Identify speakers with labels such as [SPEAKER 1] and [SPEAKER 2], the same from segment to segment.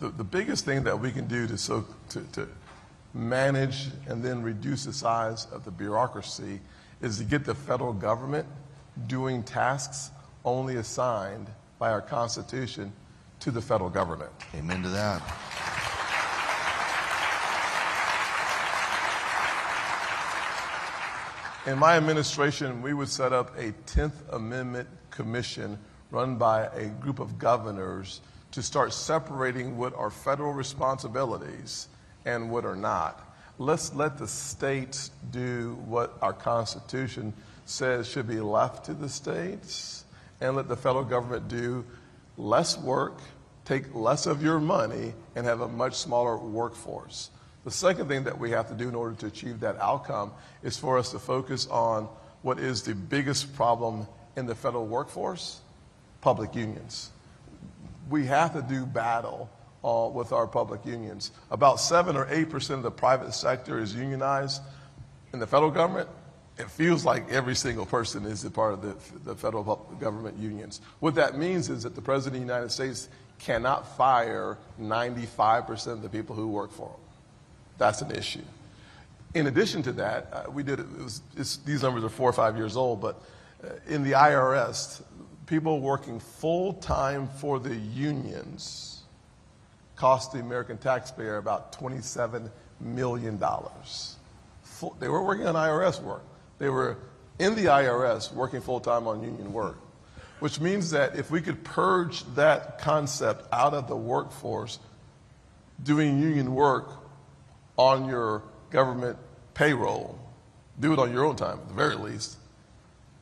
[SPEAKER 1] The biggest thing that we can do to manage and then reduce the size of the bureaucracy is to get the federal government doing tasks only assigned by our Constitution to the federal government.
[SPEAKER 2] Amen to that.
[SPEAKER 1] In my administration, we would set up a 10th Amendment commission run by a group of governors to start separating what are federal responsibilities and what are not. Let's let the states do what our Constitution says should be left to the states, and let the federal government do less work, take less of your money, and have a much smaller workforce. The second thing that we have to do in order to achieve that outcome is for us to focus on what is the biggest problem in the federal workforce: public unions. We have to do battle with our public unions. About 7 or 8% of the private sector is unionized. In the federal government, it feels like every single person is a part of the federal government unions. What that means is that the President of the United States cannot fire 95% of the people who work for him. That's an issue. In addition to that, these numbers are 4 or 5 years old, but in the IRS, people working full-time for the unions cost the American taxpayer about $27 million. They were working on IRS work. They were in the IRS working full-time on union work, which means that if we could purge that concept out of the workforce, doing union work on your government payroll, do it on your own time at the very least,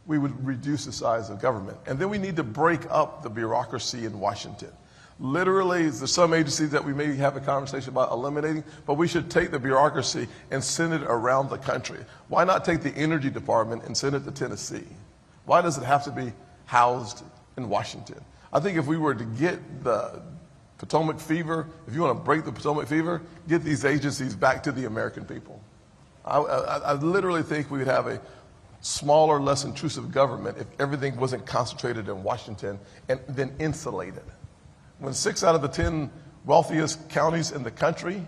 [SPEAKER 1] we would reduce the size of government. And then we need to break up the bureaucracy in Washington. Literally, there's some agencies that we may have a conversation about eliminating, but we should take the bureaucracy and send it around the country. Why not take the Energy Department and send it to Tennessee? Why does it have to be housed in Washington? I think if we were to get the Potomac fever, if you want to break the Potomac fever, get these agencies back to the American people. I literally think we would have a smaller, less intrusive government if everything wasn't concentrated in Washington and then insulated. When 6 out of the 10 wealthiest counties in the country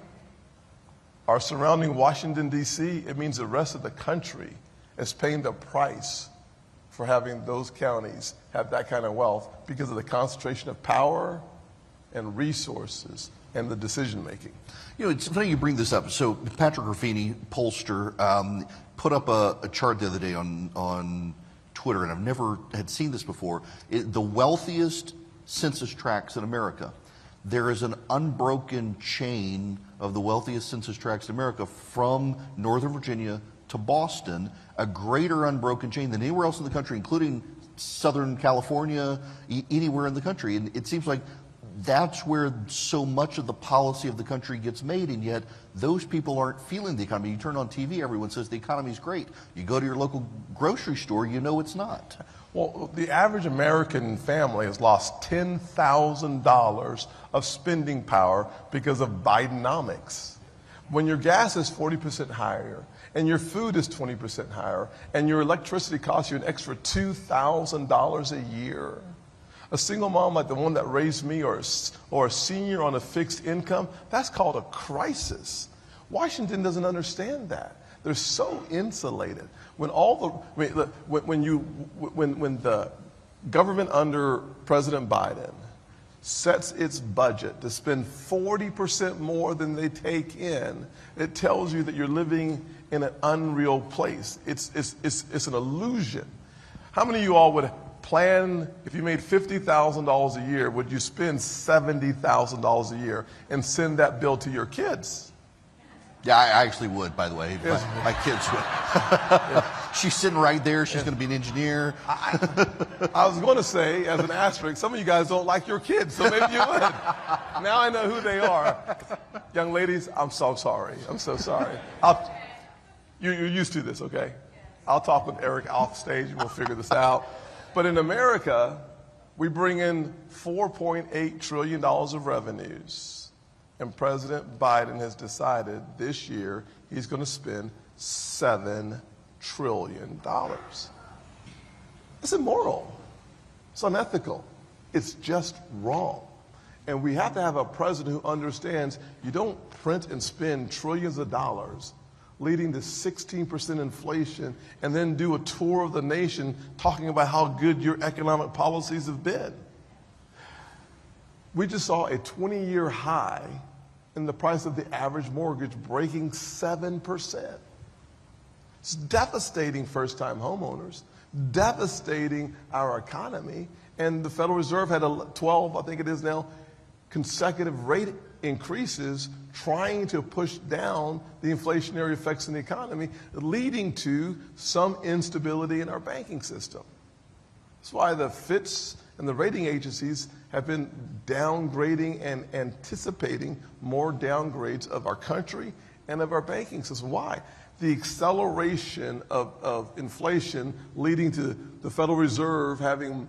[SPEAKER 1] are surrounding Washington, D.C., it means the rest of the country is paying the price for having those counties have that kind of wealth because of the concentration of power and resources and the decision making.
[SPEAKER 2] You know, it's funny you bring this up. So Patrick Ruffini, pollster, put up a chart the other day on Twitter, and I've never had seen this before. The wealthiest census tracts in America. There is an unbroken chain of the wealthiest census tracts in America from Northern Virginia to Boston, a greater unbroken chain than anywhere else in the country, including Southern California, anywhere in the country. And it seems like that's where so much of the policy of the country gets made, and yet those people aren't feeling the economy. You turn on TV, everyone says the economy's great. You go to your local grocery store, you know it's not.
[SPEAKER 1] Well, the average American family has lost $10,000 of spending power because of Bidenomics. When your gas is 40% higher, and your food is 20% higher, and your electricity costs you an extra $2,000 a year, a single mom like the one that raised me, or a senior on a fixed income, that's called a crisis. Washington doesn't understand that. They're so insulated. When the government under President Biden sets its budget to spend 40% more than they take in, it tells you that you're living in an unreal place. It's an illusion. How many of you all would plan, if you made $50,000 a year, would you spend $70,000 a year and send that bill to your kids?
[SPEAKER 2] Yeah, I actually would, by the way.
[SPEAKER 1] Yes.
[SPEAKER 2] My kids would. She's sitting right there. She's going to be an engineer.
[SPEAKER 1] I was going to say, as an asterisk, some of you guys don't like your kids, so maybe you would. Now I know who they are. Young ladies, I'm so sorry. I'm so sorry. You're used to this, okay? I'll talk with Eric off stage and we'll figure this out. But in America, we bring in $4.8 trillion of revenues. And President Biden has decided this year he's going to spend $7 trillion. It's immoral. It's unethical. It's just wrong. And we have to have a president who understands you don't print and spend trillions of dollars leading to 16% inflation and then do a tour of the nation talking about how good your economic policies have been. We just saw a 20-year high in the price of the average mortgage breaking 7%. It's devastating first-time homeowners, devastating our economy, and the Federal Reserve had 12, I think it is now, consecutive rate increases trying to push down the inflationary effects in the economy, leading to some instability in our banking system. That's why the Fitch and the rating agencies have been downgrading and anticipating more downgrades of our country and of our banking system. Why? The acceleration of inflation leading to the Federal Reserve having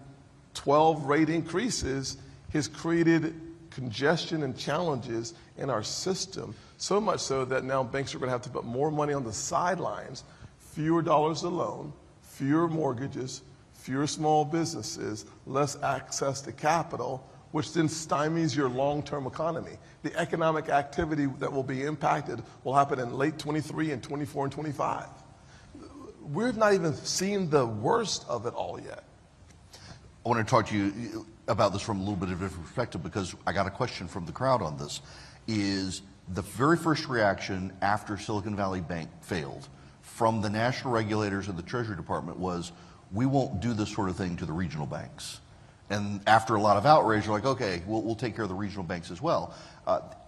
[SPEAKER 1] 12 rate increases has created congestion and challenges in our system, so much so that now banks are going to have to put more money on the sidelines, fewer dollars a loan, fewer mortgages, fewer small businesses, less access to capital, which then stymies your long-term economy. The economic activity that will be impacted will happen in late 23 and 24 and 25. We've not even seen the worst of it all yet.
[SPEAKER 2] I want to talk to you about this from a little bit of a different perspective because I got a question from the crowd on this. Is the very first reaction after Silicon Valley Bank failed from the national regulators and the Treasury Department was, we won't do this sort of thing to the regional banks. And after a lot of outrage, you're like, okay, we'll take care of the regional banks as well.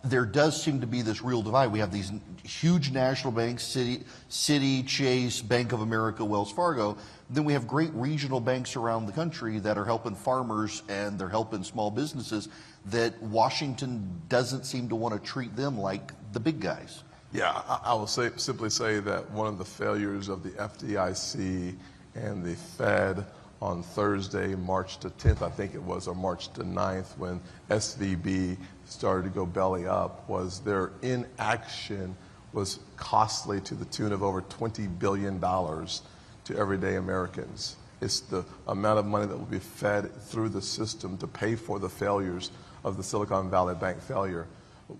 [SPEAKER 2] There does seem to be this real divide. We have these huge national banks, Citi, Chase, Bank of America, Wells Fargo. Then we have great regional banks around the country that are helping farmers and they're helping small businesses that Washington doesn't seem to want to treat them like the big guys.
[SPEAKER 1] Yeah, I will simply say that one of the failures of the FDIC and the Fed on Thursday, March the 10th, I think it was, or March the 9th, when SVB started to go belly up, was their inaction was costly to the tune of over $20 billion to everyday Americans. It's the amount of money that will be fed through the system to pay for the failures of the Silicon Valley Bank failure.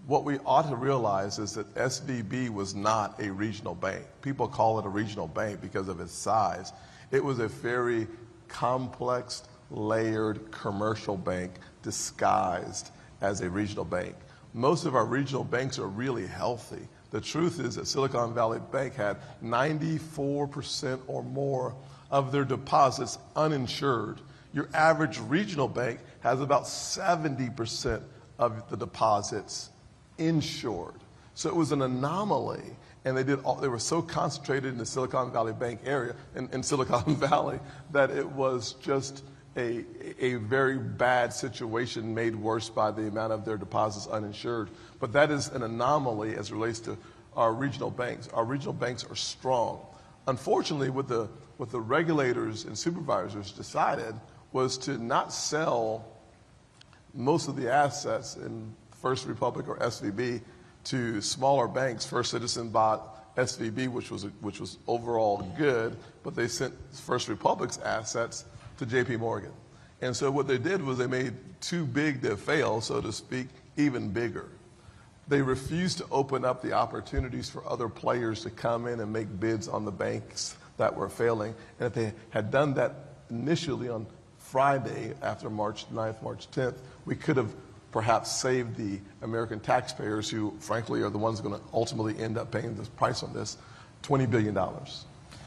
[SPEAKER 1] What we ought to realize is that SVB was not a regional bank. People call it a regional bank because of its size. It was a very complex, layered commercial bank disguised as a regional bank. Most of our regional banks are really healthy. The truth is that Silicon Valley Bank had 94% or more of their deposits uninsured. Your average regional bank has about 70% of the deposits insured. So it was an anomaly. And they were so concentrated in the Silicon Valley Bank area, in Silicon Valley, that it was just a very bad situation made worse by the amount of their deposits uninsured. But that is an anomaly as it relates to our regional banks. Our regional banks are strong. Unfortunately, what the regulators and supervisors decided was to not sell most of the assets in First Republic or SVB to smaller banks. First Citizen bought SVB, which was overall good, but they sent First Republic's assets to JP Morgan. And so what they did was they made too big to fail, so to speak, even bigger. They refused to open up the opportunities for other players to come in and make bids on the banks that were failing. And if they had done that initially on Friday after March 9th, March 10th, we could have perhaps saved the American taxpayers, who frankly are the ones going to ultimately end up paying the price on this, $20 billion.